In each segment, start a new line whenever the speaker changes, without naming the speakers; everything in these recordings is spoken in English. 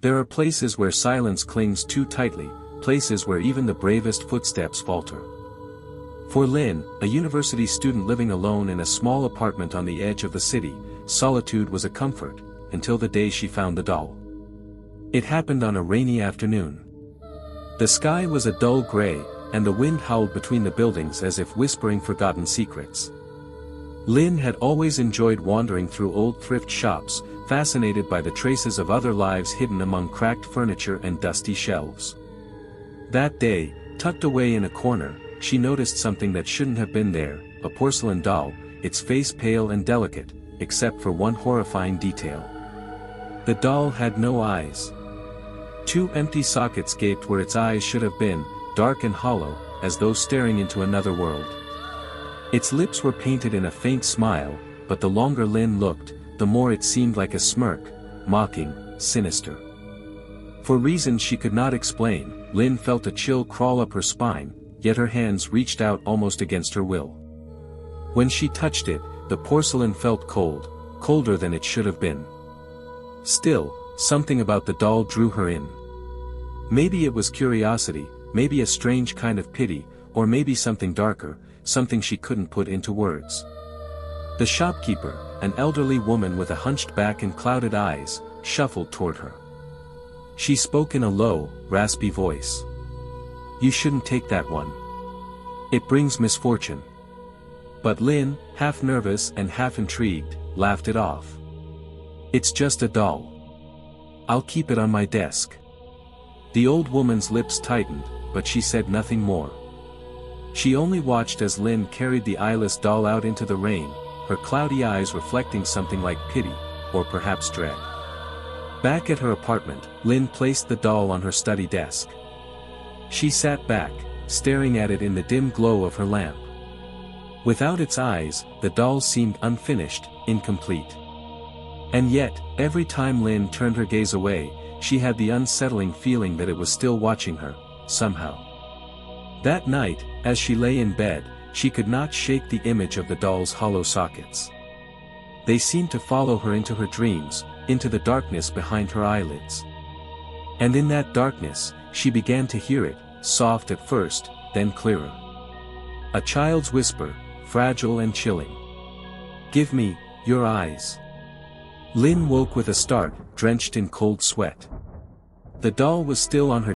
There are places where silence clings too tightly, places where even the bravest footsteps falter. For Lynn, a university student living alone in a small apartment on the edge of the city, solitude was a comfort, until the day she found the doll. It happened on a rainy afternoon. The sky was a dull gray, and the wind howled between the buildings as if whispering forgotten secrets. Lynn had always enjoyed wandering through old thrift shops, fascinated by the traces of other lives hidden among cracked furniture and dusty shelves. That day, tucked away in a corner, she noticed something that shouldn't have been there, a porcelain doll, its face pale and delicate, except for one horrifying detail. The doll had no eyes. 2 empty sockets gaped where its eyes should have been, dark and hollow, as though staring into another world. Its lips were painted in a faint smile, but the longer Lynn looked, the more it seemed like a smirk, mocking, sinister. For reasons she could not explain, Lynn felt a chill crawl up her spine, yet her hands reached out almost against her will. When she touched it, the porcelain felt cold, colder than it should have been. Still, something about the doll drew her in. Maybe it was curiosity, maybe a strange kind of pity, or maybe something darker, something she couldn't put into words. The shopkeeper, an elderly woman with a hunched back and clouded eyes, shuffled toward her. She spoke in a low, raspy voice. "You shouldn't take that one. It brings misfortune." But Lynn, half nervous and half intrigued, laughed it off. "It's just a doll. I'll keep it on my desk." The old woman's lips tightened, but she said nothing more. She only watched as Lynn carried the eyeless doll out into the rain, her cloudy eyes reflecting something like pity, or perhaps dread. Back at her apartment, Lynn placed the doll on her study desk. She sat back, staring at it in the dim glow of her lamp. Without its eyes, the doll seemed unfinished, incomplete. And yet, every time Lynn turned her gaze away, she had the unsettling feeling that it was still watching her, somehow. That night, as she lay in bed, she could not shake the image of the doll's hollow sockets. They seemed to follow her into her dreams, into the darkness behind her eyelids. And in that darkness, she began to hear it, soft at first, then clearer. A child's whisper, fragile and chilling. "Give me your eyes." Lynn woke with a start, drenched in cold sweat. The doll was still on her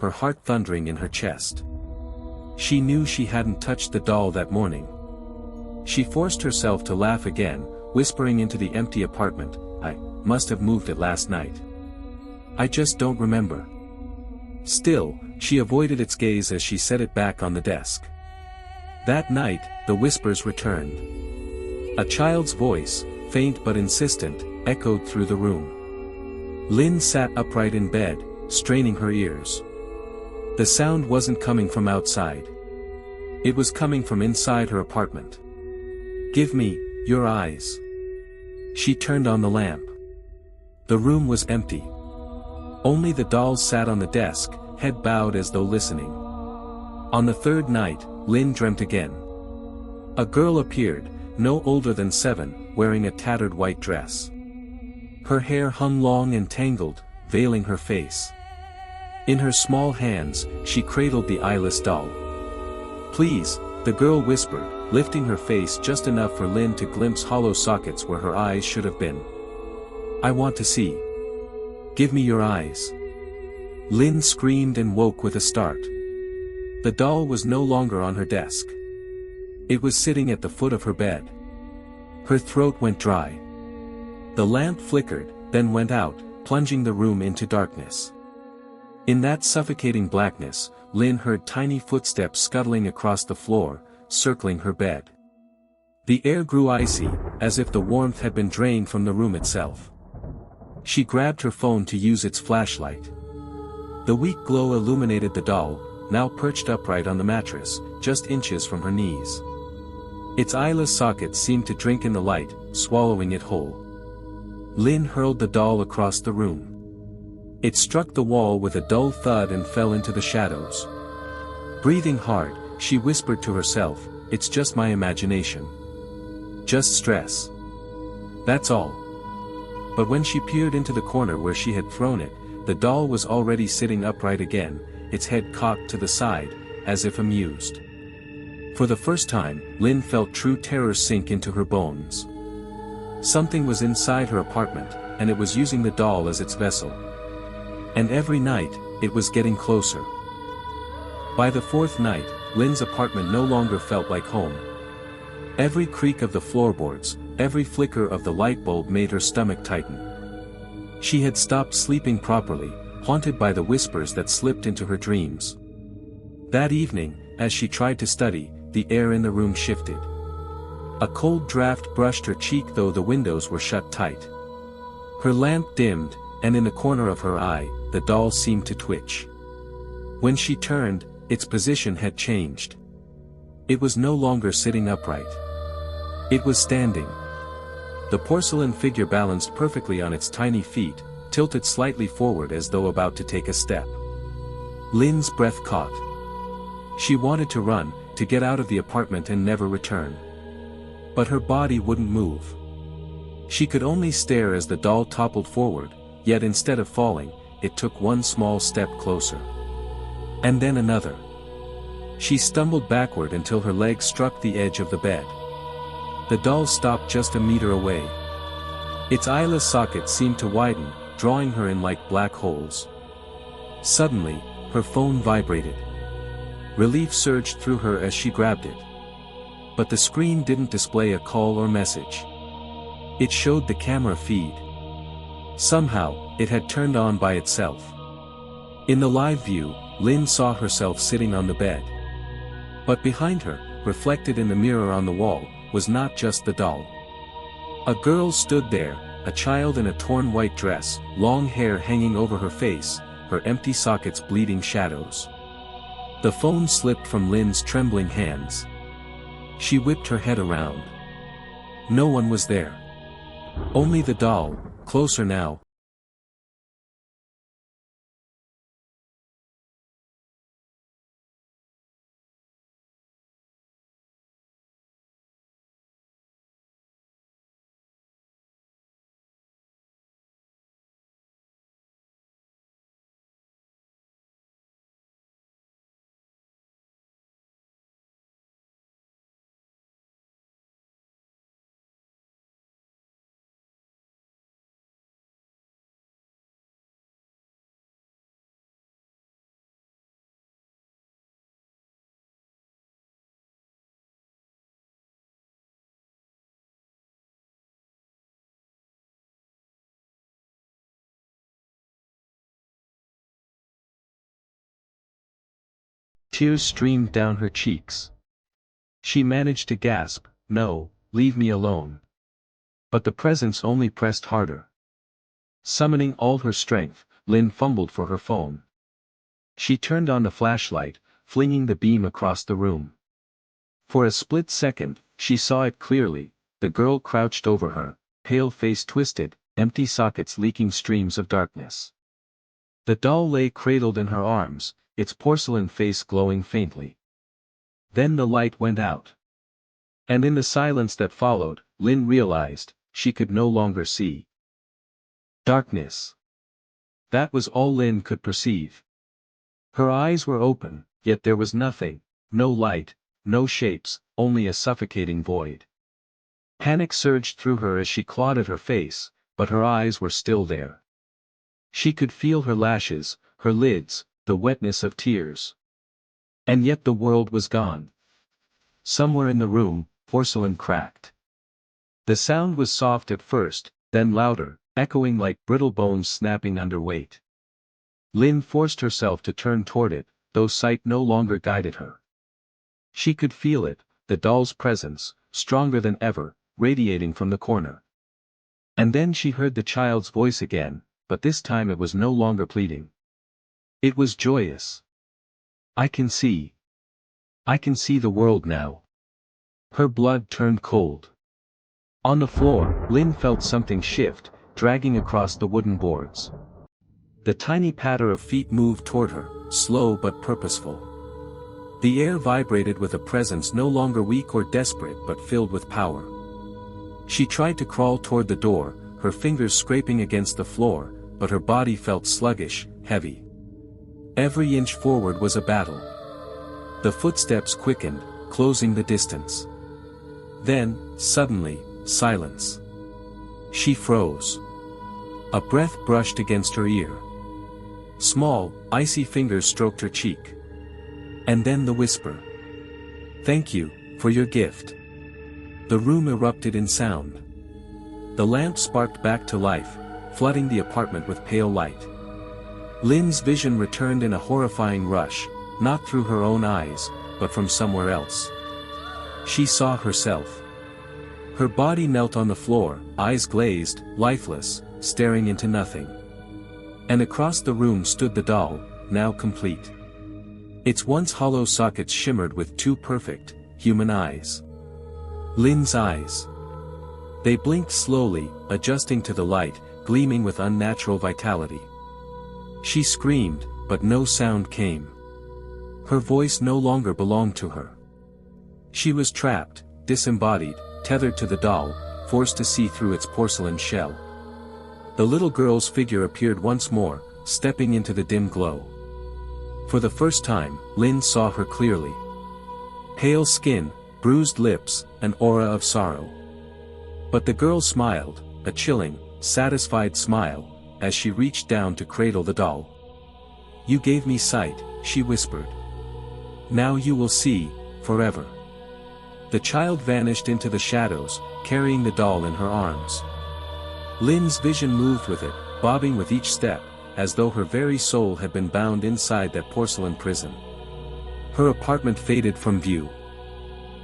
her heart thundering in her chest. She knew she hadn't touched the doll that morning. She forced herself to laugh again, whispering into the empty apartment, "I must have moved it last night. I just don't remember." Still, she avoided its gaze as she set it back on the desk. That night, the whispers returned. A child's voice, faint but insistent, echoed through the room. Lynn sat upright in bed, straining her ears. The sound wasn't coming from outside. It was coming from inside her apartment. "Give me your eyes." She turned on the lamp. The room was empty. Only the doll sat on the desk, head bowed as though listening. On the third night, Lynn dreamt again. A girl appeared, no older than 7, wearing a tattered white dress. Her hair hung long and tangled, veiling her face. In her small hands, she cradled the eyeless doll. "Please," the girl whispered, lifting her face just enough for Lynn to glimpse hollow sockets where her eyes should have been. "I want to see. Give me your eyes." Lynn screamed and woke with a start. The doll was no longer on her desk. It was sitting at the foot of her bed. Her throat went dry. The lamp flickered, then went out, plunging the room into darkness. In that suffocating blackness, Lynn heard tiny footsteps scuttling across the floor, circling her bed. The air grew icy, as if the warmth had been drained from the room itself. She grabbed her phone to use its flashlight. The weak glow illuminated the doll, now perched upright on the mattress, just inches from her knees. Its eyeless sockets seemed to drink in the light, swallowing it whole. Lynn hurled the doll across the room. It struck the wall with a dull thud and fell into the shadows. Breathing hard, she whispered to herself, "It's just my imagination. Just stress. That's all." But when she peered into the corner where she had thrown it, the doll was already sitting upright again, its head cocked to the side, as if amused. For the first time, Lynn felt true terror sink into her bones. Something was inside her apartment, and it was using the doll as its vessel. And every night, it was getting closer. By the fourth night, Lynn's apartment no longer felt like home. Every creak of the floorboards, every flicker of the light bulb made her stomach tighten. She had stopped sleeping properly, haunted by the whispers that slipped into her dreams. That evening, as she tried to study, the air in the room shifted. A cold draft brushed her cheek though the windows were shut tight. Her lamp dimmed, and in the corner of her eye, the doll seemed to twitch. When she turned, its position had changed. It was no longer sitting upright. It was standing. The porcelain figure balanced perfectly on its tiny feet, tilted slightly forward as though about to take a step. Lynn's breath caught. She wanted to run, to get out of the apartment and never return. But her body wouldn't move. She could only stare as the doll toppled forward, yet instead of falling, it took one small step closer. And then another. She stumbled backward until her legs struck the edge of the bed. The doll stopped just a meter away. Its eyeless sockets seemed to widen, drawing her in like black holes. Suddenly, her phone vibrated. Relief surged through her as she grabbed it. But the screen didn't display a call or message. It showed the camera feed. Somehow, it had turned on by itself. In the live view, Lynn saw herself sitting on the bed. But behind her, reflected in the mirror on the wall, was not just the doll. A girl stood there, a child in a torn white dress, long hair hanging over her face, her empty sockets bleeding shadows. The phone slipped from Lynn's trembling hands. She whipped her head around. No one was there. Only the doll, closer now. Tears streamed down her cheeks. She managed to gasp, "No, leave me alone." But the presence only pressed harder. Summoning all her strength, Lynn fumbled for her phone. She turned on the flashlight, flinging the beam across the room. For a split second, she saw it clearly, the girl crouched over her, pale face twisted, empty sockets leaking streams of darkness. The doll lay cradled in her arms, its porcelain face glowing faintly. Then the light went out. And in the silence that followed, Lynn realized, she could no longer see. Darkness. That was all Lynn could perceive. Her eyes were open, yet there was nothing, no light, no shapes, only a suffocating void. Panic surged through her as she clawed at her face, but her eyes were still there. She could feel her lashes, her lids, the wetness of tears. And yet the world was gone. Somewhere in the room, porcelain cracked. The sound was soft at first, then louder, echoing like brittle bones snapping under weight. Lin forced herself to turn toward it, though sight no longer guided her. She could feel it, the doll's presence, stronger than ever, radiating from the corner. And then she heard the child's voice again, but this time it was no longer pleading. It was joyous. I can see. I can see the world now. Her blood turned cold. On the floor, Lin felt something shift, dragging across the wooden boards. The tiny patter of feet moved toward her, slow but purposeful. The air vibrated with a presence no longer weak or desperate but filled with power. She tried to crawl toward the door, her fingers scraping against the floor, but her body felt sluggish, heavy. Every inch forward was a battle. The footsteps quickened, closing the distance. Then, suddenly, silence. She froze. A breath brushed against her ear. Small, icy fingers stroked her cheek. And then the whisper. Thank you, for your gift. The room erupted in sound. The lamp sparked back to life, flooding the apartment with pale light. Lin's vision returned in a horrifying rush, not through her own eyes, but from somewhere else. She saw herself. Her body knelt on the floor, eyes glazed, lifeless, staring into nothing. And across the room stood the doll, now complete. Its once hollow sockets shimmered with two perfect, human eyes. Lin's eyes. They blinked slowly, adjusting to the light, gleaming with unnatural vitality. She screamed, but no sound came. Her voice no longer belonged to her. She was trapped, disembodied, tethered to the doll, forced to see through its porcelain shell. The little girl's figure appeared once more, stepping into the dim glow. For the first time, Lin saw her clearly. Pale skin, bruised lips, an aura of sorrow. But the girl smiled, a chilling, satisfied smile, as she reached down to cradle the doll. You gave me sight, she whispered. Now you will see, forever. The child vanished into the shadows, carrying the doll in her arms. Lin's vision moved with it, bobbing with each step, as though her very soul had been bound inside that porcelain prison. Her apartment faded from view.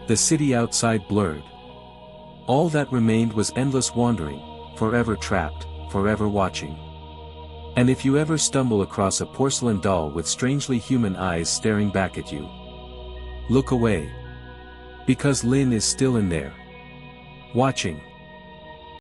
The city outside blurred. All that remained was endless wandering, forever trapped, forever watching. And if you ever stumble across a porcelain doll with strangely human eyes staring back at you, look away. Because Lin is still in there. Watching.